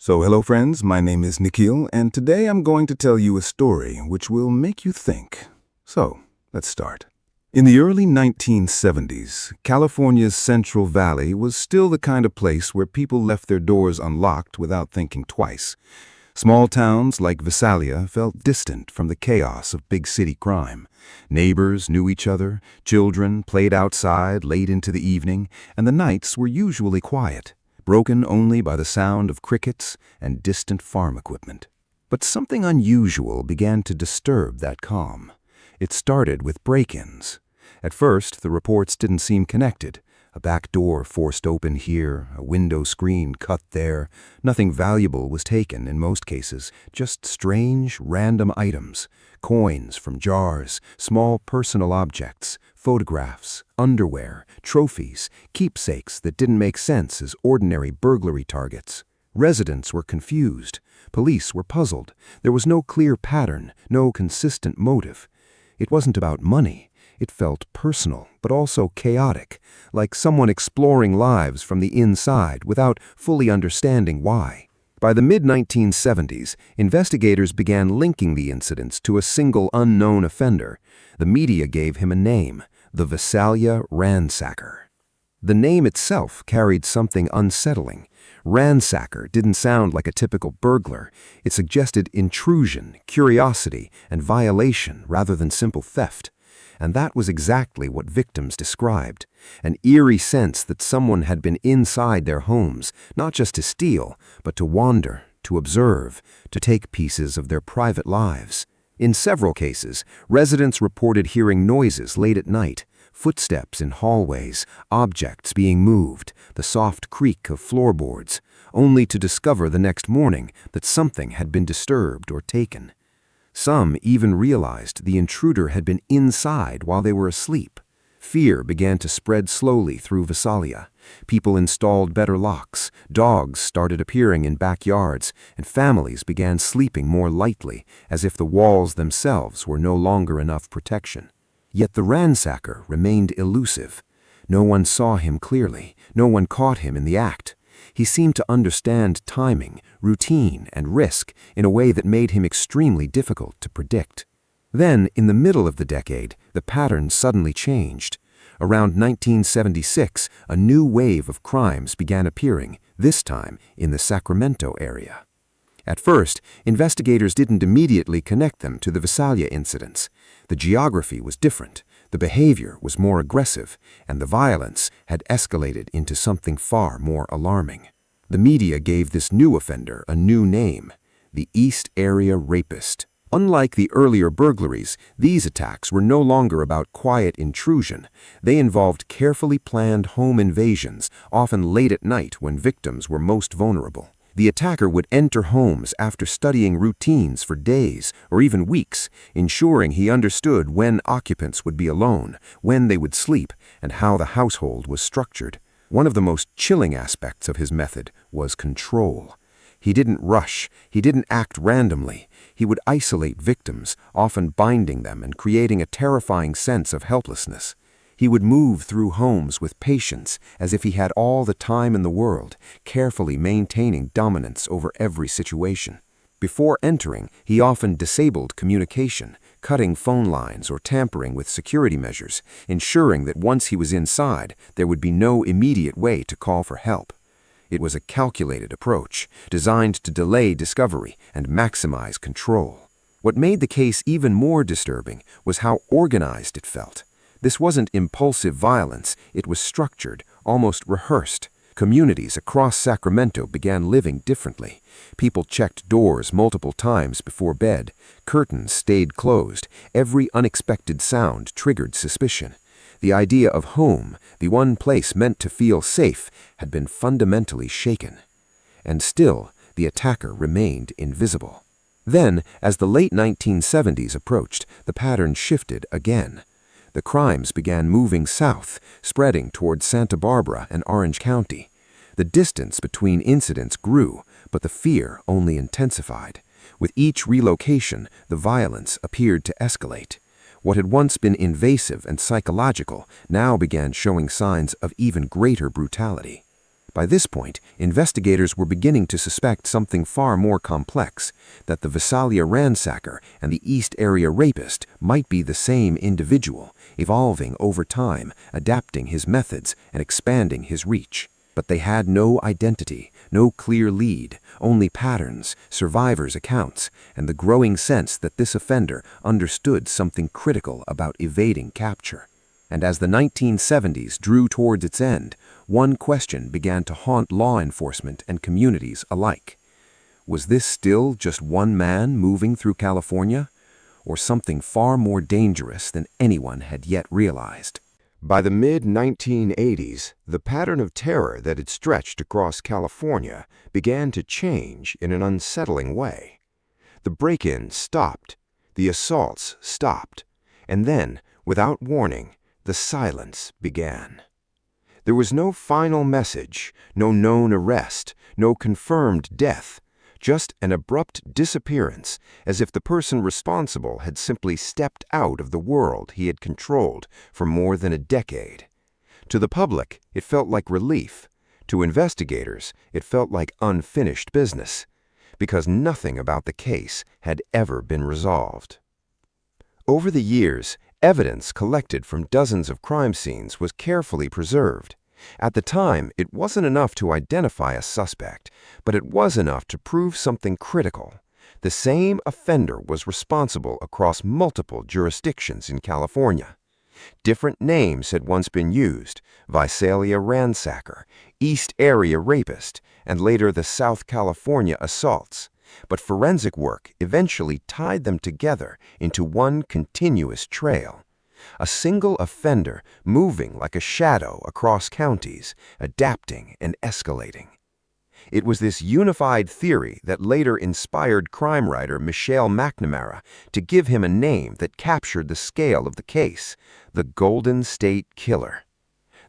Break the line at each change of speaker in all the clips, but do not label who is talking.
So hello friends, my name is Nikhil, and today I'm going to tell you a story which will make you think. So, let's start. In the early 1970s, California's Central Valley was still the kind of place where people left their doors unlocked without thinking twice. Small towns like Visalia felt distant from the chaos of big city crime. Neighbors knew each other, children played outside late into the evening, and the nights were usually quiet, broken only by the sound of crickets and distant farm equipment. But something unusual began to disturb that calm. It started with break-ins. At first, the reports didn't seem connected. A back door forced open here, a window screen cut there. Nothing valuable was taken in most cases, just strange, random items. Coins from jars, small personal objects, photographs, underwear, trophies, keepsakes that didn't make sense as ordinary burglary targets. Residents were confused. Police were puzzled. There was no clear pattern, no consistent motive. It wasn't about money. It felt personal, but also chaotic, like someone exploring lives from the inside without fully understanding why. By the mid-1970s, investigators began linking the incidents to a single unknown offender. The media gave him a name, the Visalia Ransacker. The name itself carried something unsettling. Ransacker didn't sound like a typical burglar. It suggested intrusion, curiosity, and violation rather than simple theft. And that was exactly what victims described, an eerie sense that someone had been inside their homes, not just to steal, but to wander, to observe, to take pieces of their private lives. In several cases, residents reported hearing noises late at night, footsteps in hallways, objects being moved, the soft creak of floorboards, only to discover the next morning that something had been disturbed or taken. Some even realized the intruder had been inside while they were asleep. Fear began to spread slowly through Visalia. People installed better locks, dogs started appearing in backyards, and families began sleeping more lightly, as if the walls themselves were no longer enough protection. Yet the ransacker remained elusive. No one saw him clearly, no one caught him in the act. He seemed to understand timing, routine, and risk in a way that made him extremely difficult to predict. Then, in the middle of the decade, the pattern suddenly changed. Around 1976, a new wave of crimes began appearing, this time in the Sacramento area. At first, investigators didn't immediately connect them to the Visalia incidents. The geography was different, the behavior was more aggressive, and the violence had escalated into something far more alarming. The media gave this new offender a new name, the East Area Rapist. Unlike the earlier burglaries, these attacks were no longer about quiet intrusion. They involved carefully planned home invasions, often late at night when victims were most vulnerable. The attacker would enter homes after studying routines for days or even weeks, ensuring he understood when occupants would be alone, when they would sleep, and how the household was structured. One of the most chilling aspects of his method was control. He didn't rush, he didn't act randomly. He would isolate victims, often binding them and creating a terrifying sense of helplessness. He would move through homes with patience, as if he had all the time in the world, carefully maintaining dominance over every situation. Before entering, he often disabled communication, cutting phone lines or tampering with security measures, ensuring that once he was inside, there would be no immediate way to call for help. It was a calculated approach, designed to delay discovery and maximize control. What made the case even more disturbing was how organized it felt. This wasn't impulsive violence, it was structured, almost rehearsed. Communities across Sacramento began living differently. People checked doors multiple times before bed. Curtains stayed closed. Every unexpected sound triggered suspicion. The idea of home, the one place meant to feel safe, had been fundamentally shaken. And still, the attacker remained invisible. Then, as the late 1970s approached, the pattern shifted again. The crimes began moving south, spreading toward Santa Barbara and Orange County. The distance between incidents grew, but the fear only intensified. With each relocation, the violence appeared to escalate. What had once been invasive and psychological now began showing signs of even greater brutality.
By this point, investigators were beginning to suspect something far more complex, that the Visalia Ransacker and the East Area Rapist might be the same individual, evolving over time, adapting his methods and expanding his reach. But they had no identity, no clear lead, only patterns, survivors' accounts, and the growing sense that this offender understood something critical about evading capture. And as the 1970s drew towards its end, one question began to haunt law enforcement and communities alike. Was this still just one man moving through California, or something far more dangerous than anyone had yet realized?
By the mid-1980s, the pattern of terror that had stretched across California began to change in an unsettling way. The break-ins stopped, the assaults stopped, and then, without warning, the silence began. There was no final message, no known arrest, no confirmed death, just an abrupt disappearance, as if the person responsible had simply stepped out of the world he had controlled for more than a decade. To the public, it felt like relief. To investigators, it felt like unfinished business, because nothing about the case had ever been resolved. Over the years, evidence collected from dozens of crime scenes was carefully preserved. At the time, it wasn't enough to identify a suspect, but it was enough to prove something critical. The same offender was responsible across multiple jurisdictions in California. Different names had once been used: Visalia Ransacker, East Area Rapist, and later the South California assaults. But forensic work eventually tied them together into one continuous trail. A single offender moving like a shadow across counties, adapting and escalating. It was this unified theory that later inspired crime writer Michelle McNamara to give him a name that captured the scale of the case: the Golden State Killer.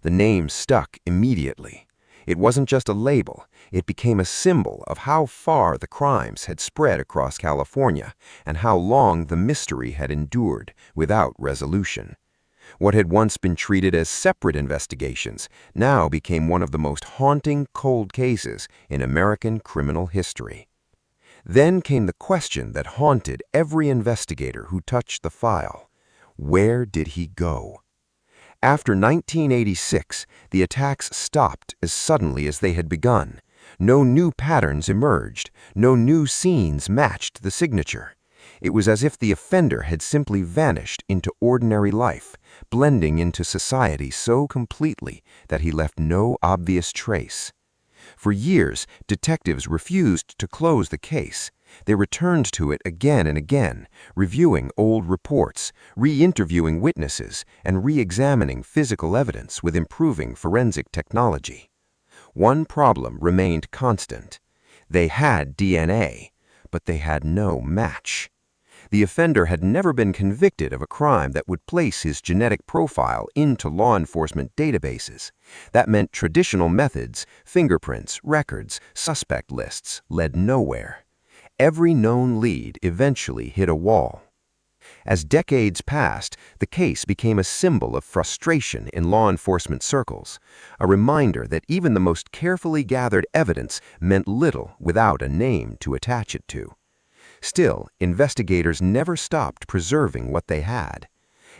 The name stuck immediately. It wasn't just a label, it became a symbol of how far the crimes had spread across California and how long the mystery had endured without resolution. What had once been treated as separate investigations now became one of the most haunting cold cases in American criminal history. Then came the question that haunted every investigator who touched the file: where did he go? After 1986, the attacks stopped as suddenly as they had begun. No new patterns emerged, no new scenes matched the signature. It was as if the offender had simply vanished into ordinary life, blending into society so completely that he left no obvious trace. For years, detectives refused to close the case. They returned to it again and again, reviewing old reports, re-interviewing witnesses, and re-examining physical evidence with improving forensic technology. One problem remained constant. They had DNA, but they had no match. The offender had never been convicted of a crime that would place his genetic profile into law enforcement databases. That meant traditional methods, fingerprints, records, suspect lists, led nowhere. Every known lead eventually hit a wall. As decades passed, the case became a symbol of frustration in law enforcement circles, a reminder that even the most carefully gathered evidence meant little without a name to attach it to. Still, investigators never stopped preserving what they had.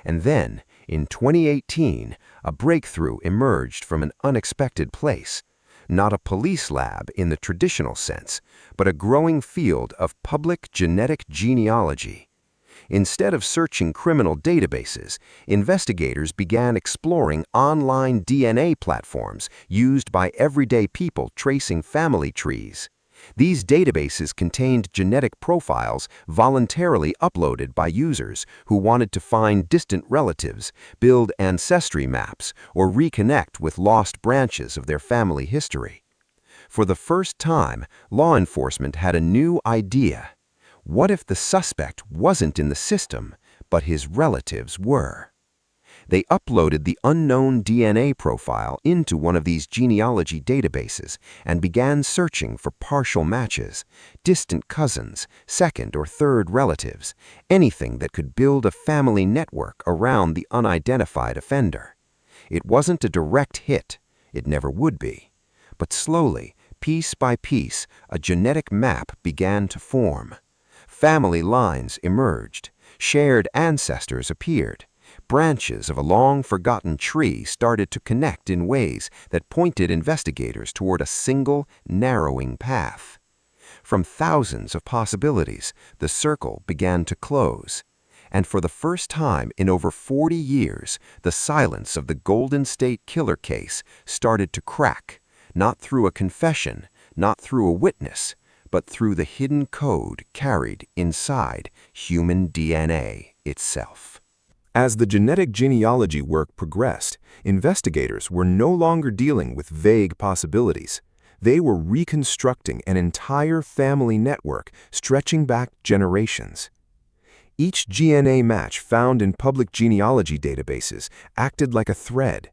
And then, in 2018, a breakthrough emerged from an unexpected place. Not a police lab in the traditional sense, but a growing field of public genetic genealogy. Instead of searching criminal databases, investigators began exploring online DNA platforms used by everyday people tracing family trees. These databases contained genetic profiles voluntarily uploaded by users who wanted to find distant relatives, build ancestry maps, or reconnect with lost branches of their family history. For the first time, law enforcement had a new idea. What if the suspect wasn't in the system, but his relatives were? They uploaded the unknown DNA profile into one of these genealogy databases and began searching for partial matches, distant cousins, second or third relatives, anything that could build a family network around the unidentified offender. It wasn't a direct hit. It never would be.
But slowly, piece by piece, a genetic map began to form. Family lines emerged. Shared ancestors appeared. Branches of a long-forgotten tree started to connect in ways that pointed investigators toward a single, narrowing path. From thousands of possibilities, the circle began to close. And for the first time in over 40 years, the silence of the Golden State Killer case started to crack, not through a confession, not through a witness, but through the hidden code carried inside human DNA itself.
As the genetic genealogy work progressed, investigators were no longer dealing with vague possibilities. They were reconstructing an entire family network stretching back generations. Each DNA match found in public genealogy databases acted like a thread.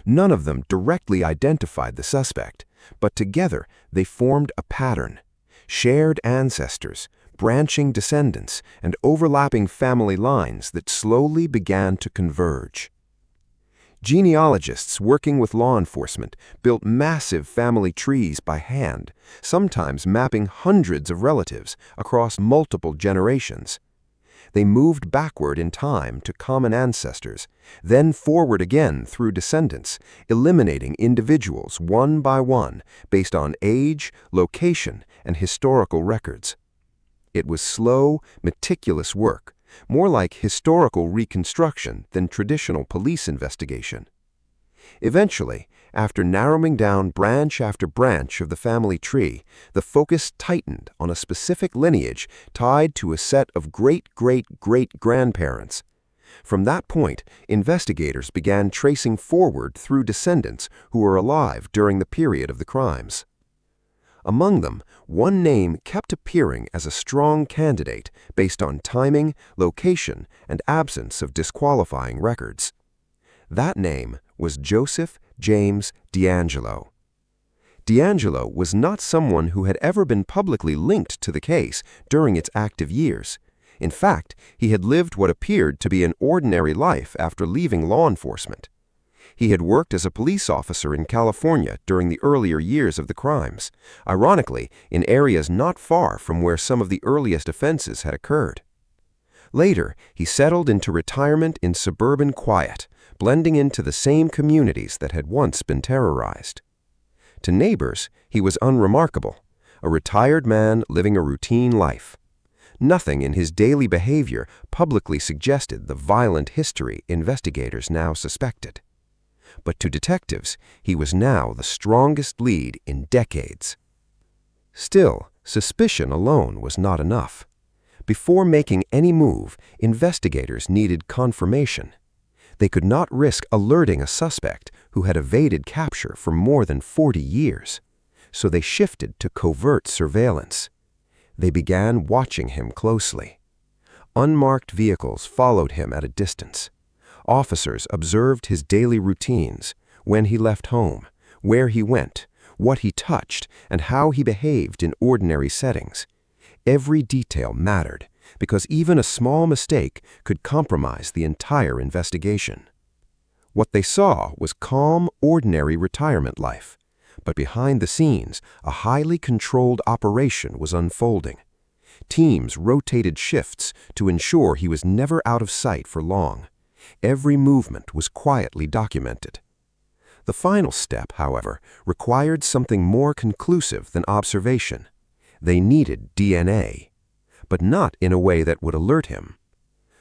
None of them directly identified the suspect, but together they formed a pattern. Shared ancestors, branching descendants, and overlapping family lines that slowly began to converge. Genealogists working with law enforcement built massive family trees by hand, sometimes mapping hundreds of relatives across multiple generations. They moved backward in time to common ancestors, then forward again through descendants, eliminating individuals one by one based on age, location, and historical records. It was slow, meticulous work, more like historical reconstruction than traditional police investigation. Eventually, after narrowing down branch after branch of the family tree, the focus tightened on a specific lineage tied to a set of great-great-great-grandparents. From that point, investigators began tracing forward through descendants who were alive during the period of the crimes. Among them, one name kept appearing as a strong candidate based on timing, location, and absence of disqualifying records. That name was Joseph James DeAngelo. DeAngelo was not someone who had ever been publicly linked to the case during its active years. In fact, he had lived what appeared to be an ordinary life after leaving law enforcement. He had worked as a police officer in California during the earlier years of the crimes, ironically in areas not far from where some of the earliest offenses had occurred. Later, he settled into retirement in suburban quiet, blending into the same communities that had once been terrorized. To neighbors, he was unremarkable, a retired man living a routine life. Nothing in his daily behavior publicly suggested the violent history investigators now suspected. But to detectives, he was now the strongest lead in decades. Still, suspicion alone was not enough. Before making any move, investigators needed confirmation. They could not risk alerting a suspect who had evaded capture for more than 40 years, so they shifted to covert surveillance. They began watching him closely. Unmarked vehicles followed him at a distance. Officers observed his daily routines, when he left home, where he went, what he touched, and how he behaved in ordinary settings. Every detail mattered, because even a small mistake could compromise the entire investigation. What they saw was calm, ordinary retirement life, but behind the scenes, a highly controlled operation was unfolding. Teams rotated shifts to ensure he was never out of sight for long. Every movement was quietly documented. The final step, however, required something more conclusive than observation. They needed DNA, but not in a way that would alert him.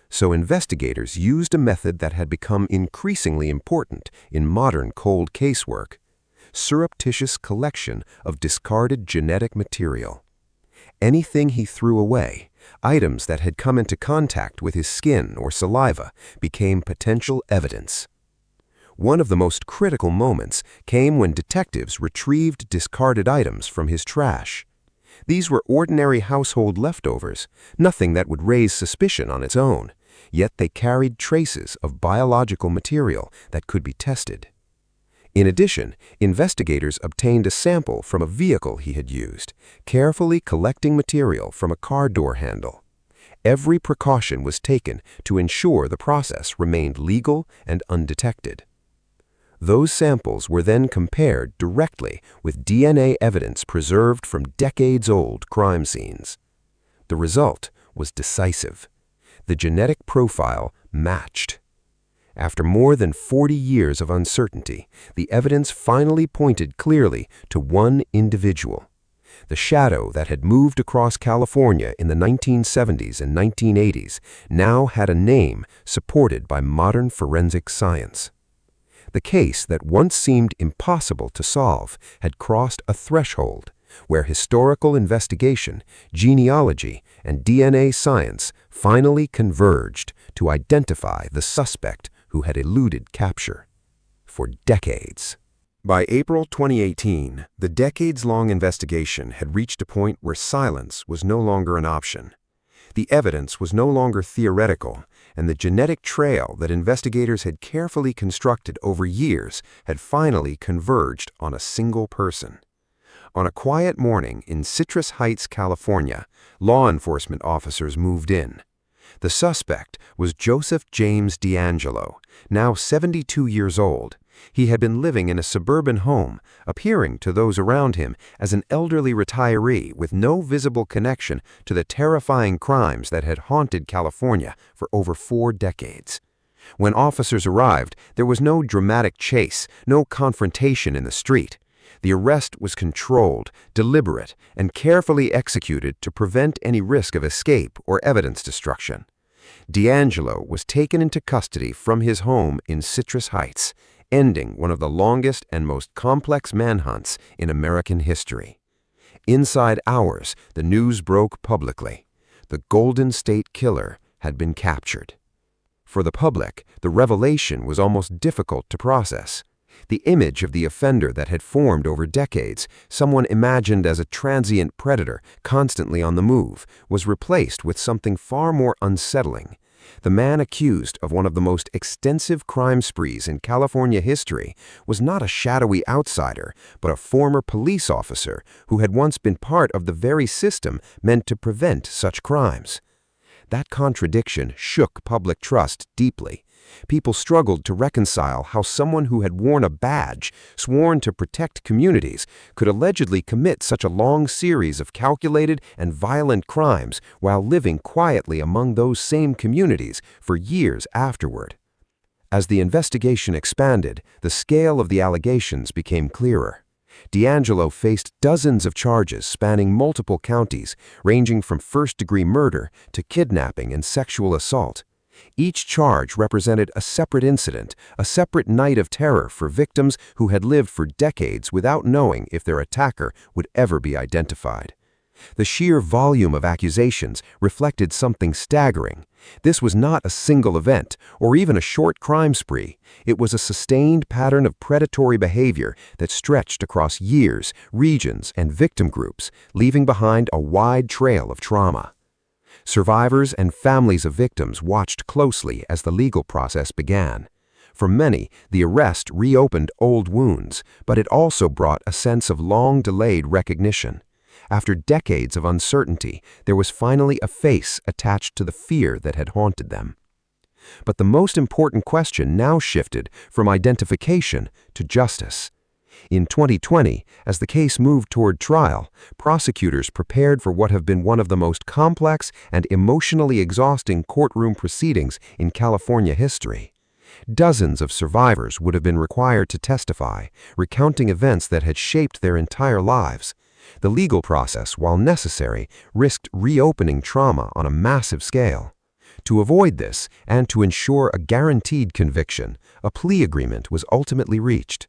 So investigators used a method that had become increasingly important in modern cold case work: surreptitious collection of discarded genetic material. Anything he threw away, items that had come into contact with his skin or saliva, became potential evidence. One of the most critical moments came when detectives retrieved discarded items from his trash. These were ordinary household leftovers, nothing that would raise suspicion on its own, yet they carried traces of biological material that could be tested. In addition, investigators obtained a sample from a vehicle he had used, carefully collecting material from a car door handle. Every precaution was taken to ensure the process remained legal and undetected.
Those samples were then compared directly with DNA evidence preserved from decades-old crime scenes. The result was decisive. The genetic profile matched. After more than 40 years of uncertainty, the evidence finally pointed clearly to one individual. The shadow that had moved across California in the 1970s and 1980s now had a name supported by modern forensic science. The case that once seemed impossible to solve had crossed a threshold where historical investigation, genealogy, and DNA science finally converged to identify the suspect who had eluded capture for decades. By April 2018, the decades-long investigation had reached a point where silence was no longer an option. The evidence was no longer theoretical, and the genetic trail that investigators had carefully constructed over years had finally converged on a single person. On a quiet morning in Citrus Heights, California, law enforcement officers moved in. The suspect was Joseph James DeAngelo, now 72 years old. He had been living in a suburban home, appearing to those around him as an elderly retiree with no visible connection to the terrifying crimes that had haunted California for over 4 decades. When officers arrived, there was no dramatic chase, no confrontation in the street. The arrest was controlled, deliberate, and carefully executed to prevent any risk of escape or evidence destruction. DeAngelo was taken into custody from his home in Citrus Heights, ending one of the longest and most complex manhunts in American history. Inside hours, the news broke publicly. The Golden State Killer had been captured. For the public, the revelation was almost difficult to process. The image of the offender that had formed over decades, someone imagined as a transient predator constantly on the move, was replaced with something far more unsettling. The man accused of one of the most extensive crime sprees in California history was not a shadowy outsider, but a former police officer who had once been part of the very system meant to prevent such crimes. That contradiction shook public trust deeply. People struggled to reconcile how someone who had worn a badge, sworn to protect communities, could allegedly commit such a long series of calculated and violent crimes while living quietly among those same communities for years afterward. As the investigation expanded, the scale of the allegations became clearer. DeAngelo faced dozens of charges spanning multiple counties, ranging from first-degree murder to kidnapping and sexual assault. Each charge represented a separate incident, a separate night of terror for victims who had lived for decades without knowing if their attacker would ever be identified. The sheer volume of accusations reflected something staggering. This was not a single event or even a short crime spree. It was a sustained pattern of predatory behavior that stretched across years, regions, and victim groups, leaving behind a wide trail of trauma. Survivors and families of victims watched closely as the legal process began. For many, the arrest reopened old wounds, but it also brought a sense of long-delayed recognition. After decades of uncertainty, there was finally a face attached to the fear that had haunted them. But the most important question now shifted from identification to justice. In 2020, as the case moved toward trial, prosecutors prepared for what have been one of the most complex and emotionally exhausting courtroom proceedings in California history. Dozens of survivors would have been required to testify, recounting events that had shaped their entire lives. The legal process, while necessary, risked reopening trauma on a massive scale. To avoid this, and to ensure a guaranteed conviction, a plea agreement was ultimately reached.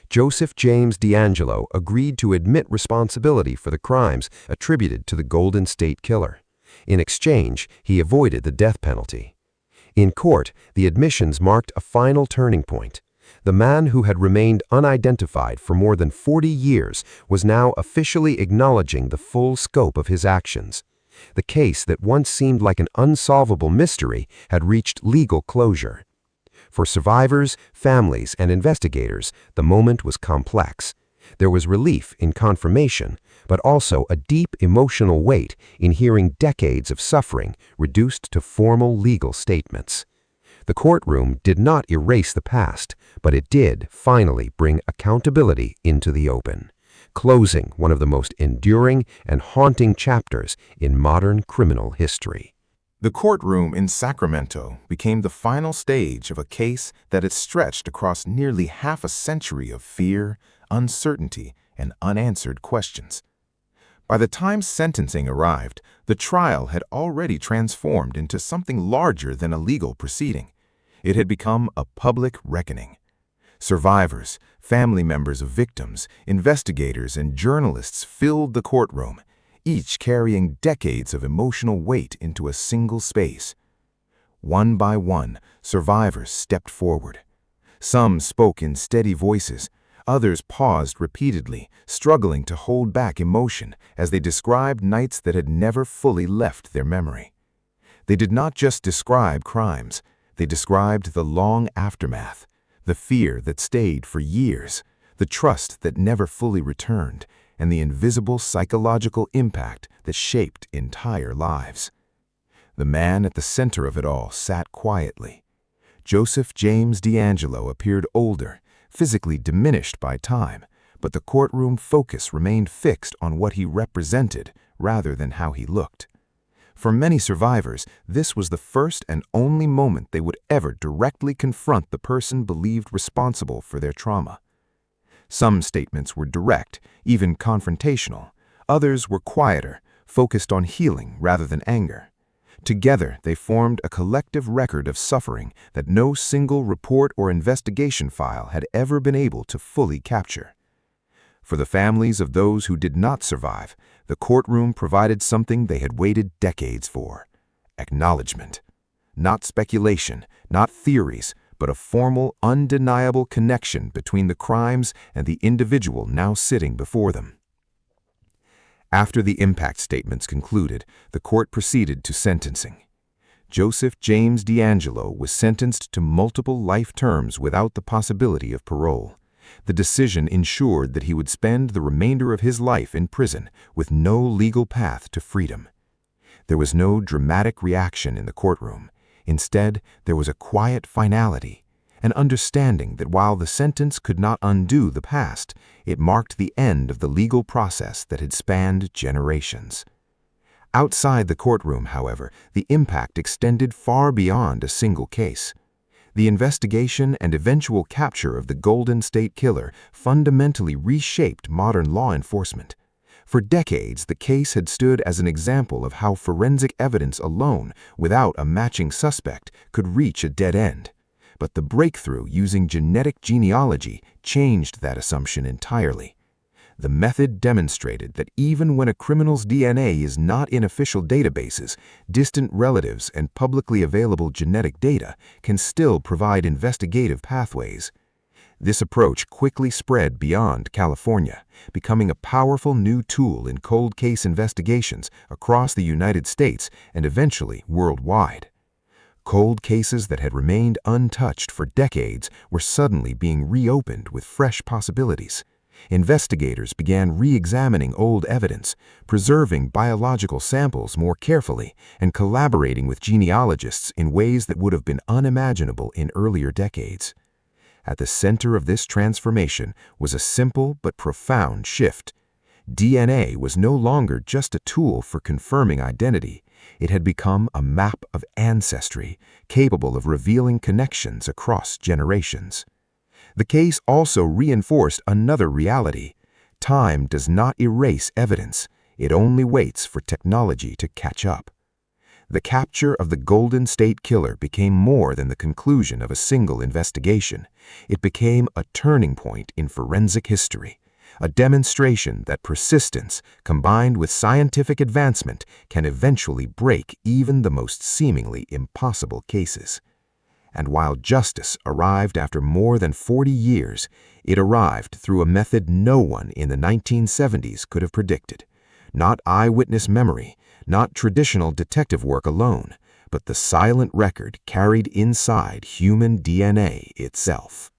Joseph James DeAngelo agreed to admit responsibility for the crimes attributed to the Golden State Killer. In exchange, he avoided the death penalty. In court, the admissions marked a final turning point. The man who had remained unidentified for more than 40 years was now officially acknowledging the full scope of his actions. The case that once seemed like an unsolvable mystery had reached legal closure. For survivors, families, and investigators, the moment was complex. There was relief in confirmation, but also a deep emotional weight in hearing decades of suffering reduced to formal legal statements. The courtroom did not erase the past, but it did finally bring accountability into the open, closing one of the most enduring and haunting chapters in modern criminal history.
The courtroom in Sacramento became the final stage of a case that had stretched across nearly half a century of fear, uncertainty, and unanswered questions. By the time sentencing arrived, the trial had already transformed into something larger than a legal proceeding. It had become a public reckoning. Survivors, family members of victims, investigators, and journalists filled the courtroom, each carrying decades of emotional weight into a single space. One by one, survivors stepped forward. Some spoke in steady voices. Others paused repeatedly, struggling to hold back emotion as they described nights that had never fully left their memory. They did not just describe crimes, they described the long aftermath, the fear that stayed for years, the trust that never fully returned, and the invisible psychological impact that shaped entire lives. The man at the center of it all sat quietly. Joseph James DeAngelo appeared older, physically diminished by time, but the courtroom focus remained fixed on what he represented rather than how he looked. For many survivors, this was the first and only moment they would ever directly confront the person believed responsible for their trauma. Some statements were direct, even confrontational. Others were quieter, focused on healing rather than anger. Together, they formed a collective record of suffering that no single report or investigation file had ever been able to fully capture. For the families of those who did not survive, the courtroom provided something they had waited decades for: acknowledgement. Not speculation, not theories, but a formal, undeniable connection between the crimes and the individual now sitting before them. After the impact statements concluded, the court proceeded to sentencing. Joseph James DeAngelo was sentenced to multiple life terms without the possibility of parole. The decision ensured that he would spend the remainder of his life in prison with no legal path to freedom. There was no dramatic reaction in the courtroom. Instead, there was a quiet finality, an understanding that while the sentence could not undo the past, it marked the end of the legal process that had spanned generations. Outside the courtroom, however, the impact extended far beyond a single case. The investigation and eventual capture of the Golden State Killer fundamentally reshaped modern law enforcement. For decades, the case had stood as an example of how forensic evidence alone, without a matching suspect, could reach a dead end. But the breakthrough using genetic genealogy changed that assumption entirely. The method demonstrated that even when a criminal's DNA is not in official databases, distant relatives and publicly available genetic data can still provide investigative pathways. This approach quickly spread beyond California, becoming a powerful new tool in cold case investigations across the United States and eventually worldwide. Cold cases that had remained untouched for decades were suddenly being reopened with fresh possibilities. Investigators began re-examining old evidence, preserving biological samples more carefully, and collaborating with genealogists in ways that would have been unimaginable in earlier decades. At the center of this transformation was a simple but profound shift. DNA was no longer just a tool for confirming identity. It had become a map of ancestry, capable of revealing connections across generations. The case also reinforced another reality. Time does not erase evidence. It only waits for technology to catch up. The capture of the Golden State Killer became more than the conclusion of a single investigation. It became a turning point in forensic history, a demonstration that persistence, combined with scientific advancement, can eventually break even the most seemingly impossible cases. And while justice arrived after more than 40 years, it arrived through a method no one in the 1970s could have predicted. Not eyewitness memory, not traditional detective work alone, but the silent record carried inside human DNA itself.